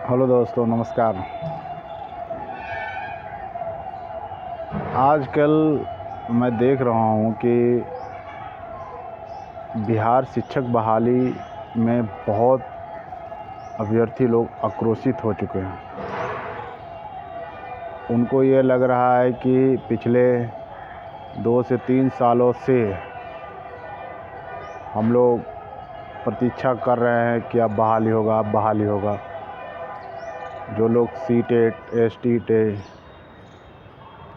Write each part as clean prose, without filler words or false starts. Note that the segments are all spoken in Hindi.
हेलो दोस्तों, नमस्कार। आजकल मैं देख रहा हूँ कि बिहार शिक्षक बहाली में बहुत अभ्यर्थी लोग आक्रोशित हो चुके हैं। उनको ये लग रहा है कि पिछले 2 से 3 सालों से हम लोग प्रतीक्षा कर रहे हैं कि अब बहाली होगा, अब बहाली होगा। जो लोग सीटेट, एसटीईटी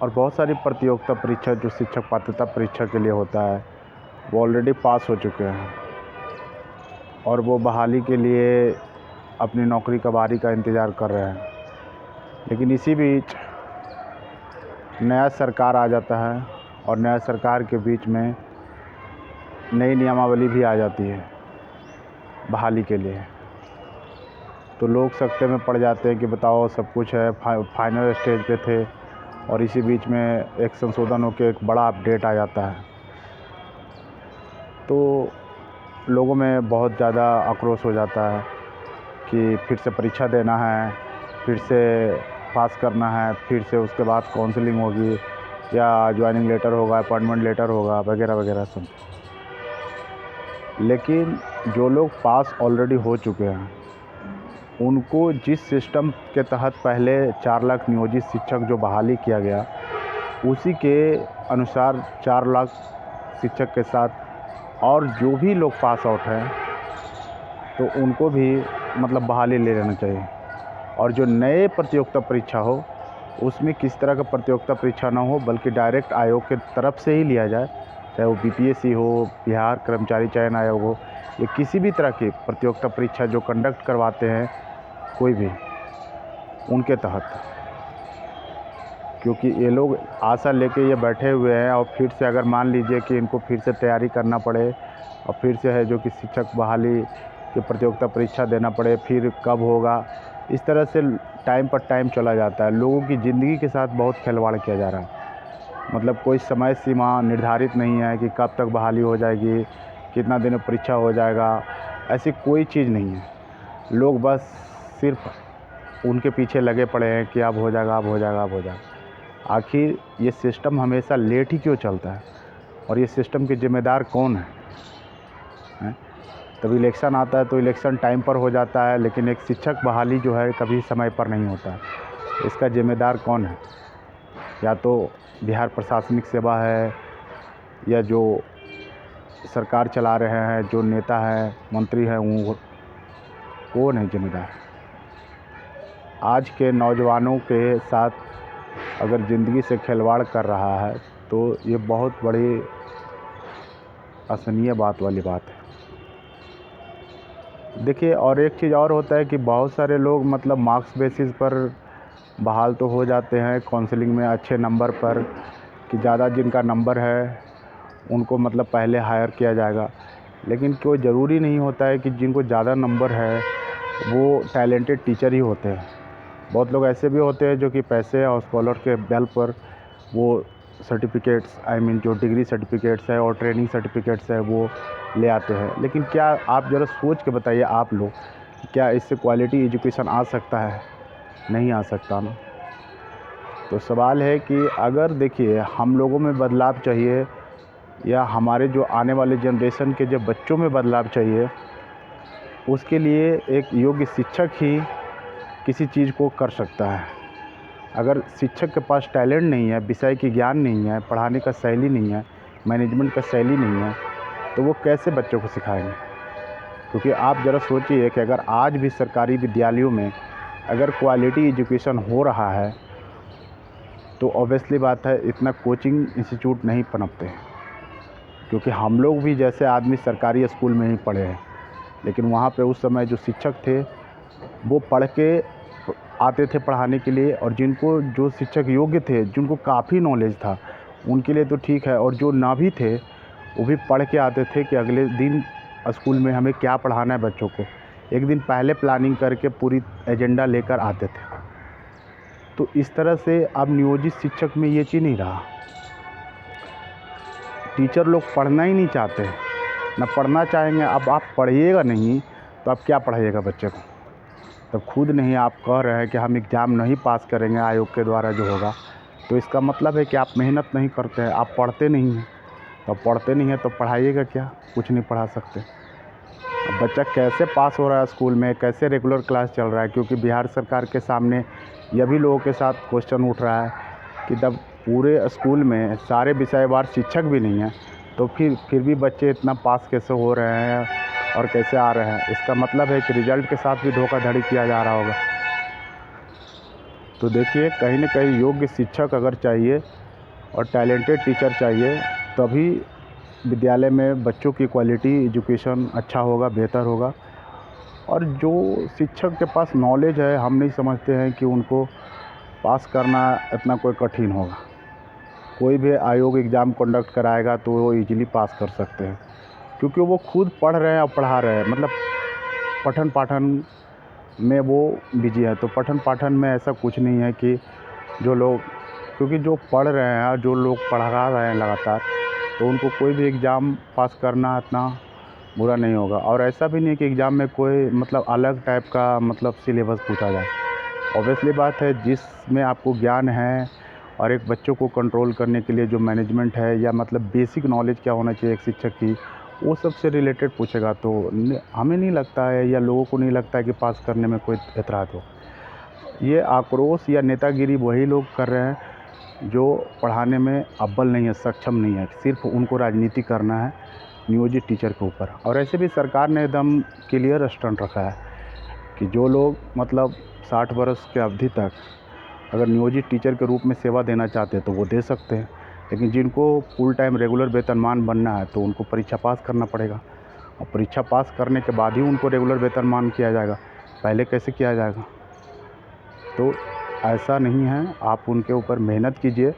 और बहुत सारी प्रतियोगिता परीक्षा जो शिक्षक पात्रता परीक्षा के लिए होता है, वो ऑलरेडी पास हो चुके हैं और वो बहाली के लिए अपनी नौकरी का बारी का इंतज़ार कर रहे हैं। लेकिन इसी बीच नया सरकार आ जाता है और नया सरकार के बीच में नई नियमावली भी आ जाती है बहाली के लिए। तो लोग सकते में पड़ जाते हैं कि बताओ, सब कुछ है, फाइनल स्टेज पे थे और इसी बीच में एक संशोधन होकर एक बड़ा अपडेट आ जाता है। तो लोगों में बहुत ज़्यादा आक्रोश हो जाता है कि फिर से परीक्षा देना है, फिर से पास करना है, फिर से उसके बाद काउंसलिंग होगी या ज्वाइनिंग लेटर होगा, अपॉइंटमेंट लेटर होगा, वगैरह वगैरह सब। लेकिन जो लोग पास ऑलरेडी हो चुके हैं, उनको जिस सिस्टम के तहत पहले 4 लाख नियोजित शिक्षक जो बहाली किया गया, उसी के अनुसार 4 लाख शिक्षक के साथ और जो भी लोग पास आउट हैं तो उनको भी मतलब बहाली ले लेना चाहिए। और जो नए प्रतियोगिता परीक्षा हो, उसमें किस तरह का प्रतियोगिता परीक्षा ना हो, बल्कि डायरेक्ट आयोग के तरफ से ही लिया जाए, चाहे वो बीपीएससी हो, बिहार कर्मचारी चयन आयोग हो, या किसी भी तरह की प्रतियोगिता परीक्षा जो कंडक्ट करवाते हैं कोई भी, उनके तहत। क्योंकि ये लोग आशा लेके ये बैठे हुए हैं और फिर से अगर मान लीजिए कि इनको फिर से तैयारी करना पड़े और फिर से है जो कि शिक्षक बहाली की प्रतियोगिता परीक्षा देना पड़े, फिर कब होगा, इस तरह से टाइम पर टाइम चला जाता है। लोगों की ज़िंदगी के साथ बहुत खिलवाड़ किया जा रहा है। मतलब कोई समय सीमा निर्धारित नहीं है कि कब तक बहाली हो जाएगी, कितना दिन में परीक्षा हो जाएगा, ऐसी कोई चीज़ नहीं है। लोग बस सिर्फ उनके पीछे लगे पड़े हैं कि अब हो जाएगा, अब हो जाएगा, अब हो जाएगा। आखिर ये सिस्टम हमेशा लेट ही क्यों चलता है और ये सिस्टम के ज़िम्मेदार कौन है? तब इलेक्शन आता है तो इलेक्शन टाइम पर हो जाता है, लेकिन एक शिक्षक बहाली जो है कभी समय पर नहीं होता है। इसका ज़िम्मेदार कौन है? या तो बिहार प्रशासनिक सेवा है, या जो सरकार चला रहे हैं, जो नेता हैं, मंत्री हैं, वो कौन है ज़िम्मेदार? आज के नौजवानों के साथ अगर ज़िंदगी से खिलवाड़ कर रहा है तो ये बहुत बड़ी असहनीय बात वाली बात है। देखिए, और एक चीज़ और होता है कि बहुत सारे लोग मतलब मार्क्स बेसिस पर बहाल तो हो जाते हैं काउंसलिंग में अच्छे नंबर पर, कि ज़्यादा जिनका नंबर है उनको मतलब पहले हायर किया जाएगा। लेकिन कोई ज़रूरी नहीं होता है कि जिनको ज़्यादा नंबर है वो टैलेंटेड टीचर ही होते हैं। बहुत लोग ऐसे भी होते हैं जो कि पैसे और स्कॉलर के बल पर वो सर्टिफिकेट्स, जो डिग्री सर्टिफिकेट्स है और ट्रेनिंग सर्टिफिकेट्स है वो ले आते हैं। लेकिन क्या आप ज़रा सोच के बताइए आप लोग, क्या इससे क्वालिटी एजुकेशन आ सकता है? नहीं आ सकता ना। तो सवाल है कि अगर देखिए हम लोगों में बदलाव चाहिए या हमारे जो आने वाले जनरेशन के जो बच्चों में बदलाव चाहिए, उसके लिए एक योग्य शिक्षक ही किसी चीज़ को कर सकता है। अगर शिक्षक के पास टैलेंट नहीं है, विषय की ज्ञान नहीं है, पढ़ाने का शैली नहीं है, मैनेजमेंट का शैली नहीं है, तो वो कैसे बच्चों को सिखाएंगे? क्योंकि आप ज़रा सोचिए कि अगर आज भी सरकारी विद्यालयों में अगर क्वालिटी एजुकेशन हो रहा है तो ऑब्वियसली बात है इतना कोचिंग इंस्टीट्यूट नहीं पनपते हैं। क्योंकि हम लोग भी जैसे आदमी सरकारी स्कूल में ही पढ़े हैं, लेकिन वहाँ पे उस समय जो शिक्षक थे वो पढ़ के आते थे पढ़ाने के लिए, और जिनको जो शिक्षक योग्य थे, जिनको काफ़ी नॉलेज था, उनके लिए तो ठीक है, और जो ना भी थे वो भी पढ़ के आते थे कि अगले दिन स्कूल में हमें क्या पढ़ाना है बच्चों को। एक दिन पहले प्लानिंग करके पूरी एजेंडा लेकर आते थे। तो इस तरह से अब नियोजित शिक्षक में ये चीज़ नहीं रहा। टीचर लोग पढ़ना ही नहीं चाहते, ना पढ़ना चाहेंगे। अब आप पढ़िएगा नहीं तो आप क्या पढ़ाइएगा बच्चे को? तब खुद नहीं आप कह रहे हैं कि हम एग्ज़ाम नहीं पास करेंगे आयोग के द्वारा जो होगा, तो इसका मतलब है कि आप मेहनत नहीं करते हैं, आप पढ़ते नहीं हैं। तो पढ़ते नहीं हैं तो पढ़ाइएगा क्या? कुछ नहीं पढ़ा सकते। अब बच्चा कैसे पास हो रहा है स्कूल में, कैसे रेगुलर क्लास चल रहा है, क्योंकि बिहार सरकार के सामने यह भी लोगों के साथ क्वेश्चन उठ रहा है कि जब पूरे स्कूल में सारे विषयवार शिक्षक भी नहीं हैं, तो फिर भी बच्चे इतना पास कैसे हो रहे हैं और कैसे आ रहे हैं? इसका मतलब है कि रिज़ल्ट के साथ भी धोखाधड़ी किया जा रहा होगा। तो देखिए, कहीं न कहीं योग्य शिक्षक अगर चाहिए और टैलेंटेड टीचर चाहिए, तभी विद्यालय में बच्चों की क्वालिटी एजुकेशन अच्छा होगा, बेहतर होगा। और जो शिक्षक के पास नॉलेज है, हम नहीं समझते हैं कि उनको पास करना इतना कोई कठिन होगा। कोई भी आयोग एग्ज़ाम कंडक्ट कराएगा तो वो ईज़िली पास कर सकते हैं, क्योंकि वो खुद पढ़ रहे हैं और पढ़ा रहे हैं, मतलब पठन-पाठन में वो बिज़ी है। तो पठन-पाठन में ऐसा कुछ नहीं है कि जो लोग, क्योंकि जो पढ़ रहे हैं और जो लोग पढ़ा रहे हैं लगातार, तो उनको कोई भी एग्ज़ाम पास करना इतना बुरा नहीं होगा। और ऐसा भी नहीं है कि एग्ज़ाम में कोई मतलब अलग टाइप का मतलब सिलेबस पूछा जाए। ऑब्वियसली बात है, जिसमें आपको ज्ञान है और एक बच्चों को कंट्रोल करने के लिए जो मैनेजमेंट है या मतलब बेसिक नॉलेज क्या होना चाहिए एक शिक्षक की, वो सबसे रिलेटेड पूछेगा। तो हमें नहीं लगता है या लोगों को नहीं लगता है कि पास करने में कोई एतराज़ हो। ये आक्रोश या नेतागिरी वही लोग कर रहे हैं जो पढ़ाने में अव्वल नहीं है, सक्षम नहीं है, सिर्फ उनको राजनीति करना है नियोजित टीचर के ऊपर। और ऐसे भी सरकार ने एकदम क्लियर स्टैंड रखा है कि जो लोग मतलब 60 वर्ष की अवधि तक अगर नियोजित टीचर के रूप में सेवा देना चाहते हैं तो वो दे सकते हैं, लेकिन जिनको फुल टाइम रेगुलर वेतनमान बनना है तो उनको परीक्षा पास करना पड़ेगा, और परीक्षा पास करने के बाद ही उनको रेगुलर वेतनमान किया जाएगा। पहले कैसे किया जाएगा? तो ऐसा नहीं है, आप उनके ऊपर मेहनत कीजिए।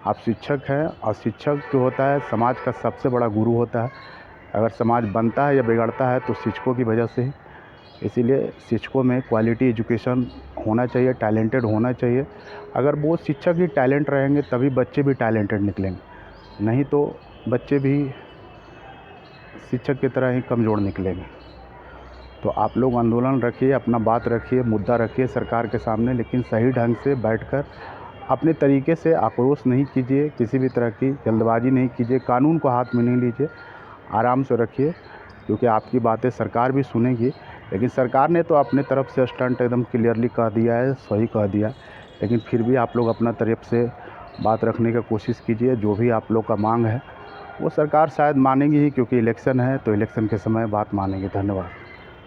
आप शिक्षक हैं और शिक्षक जो होता है समाज का सबसे बड़ा गुरु होता है। अगर समाज बनता है या बिगड़ता है तो शिक्षकों की वजह से ही। इसीलिए शिक्षकों में क्वालिटी एजुकेशन होना चाहिए, टैलेंटेड होना चाहिए। अगर वो शिक्षक ही टैलेंट रहेंगे तभी बच्चे भी टैलेंटेड निकलेंगे, नहीं तो बच्चे भी शिक्षक की तरह ही कमज़ोर निकलेंगे। तो आप लोग आंदोलन रखिए, अपना बात रखिए, मुद्दा रखिए सरकार के सामने, लेकिन सही ढंग से बैठकर अपने तरीके से आक्रोश नहीं कीजिए, किसी भी तरह की जल्दबाजी नहीं कीजिए, कानून को हाथ में नहीं लीजिए, आराम से रखिए, क्योंकि आपकी बातें सरकार भी सुनेगी। लेकिन सरकार ने तो अपने तरफ से स्टंट एकदम क्लियरली कह दिया है, सही कह दिया, लेकिन फिर भी आप लोग अपना तरफ से बात रखने की कोशिश कीजिए। जो भी आप लोग का मांग है वो सरकार शायद मानेगी ही, क्योंकि इलेक्शन है, तो इलेक्शन के समय बात मानेंगे। धन्यवाद।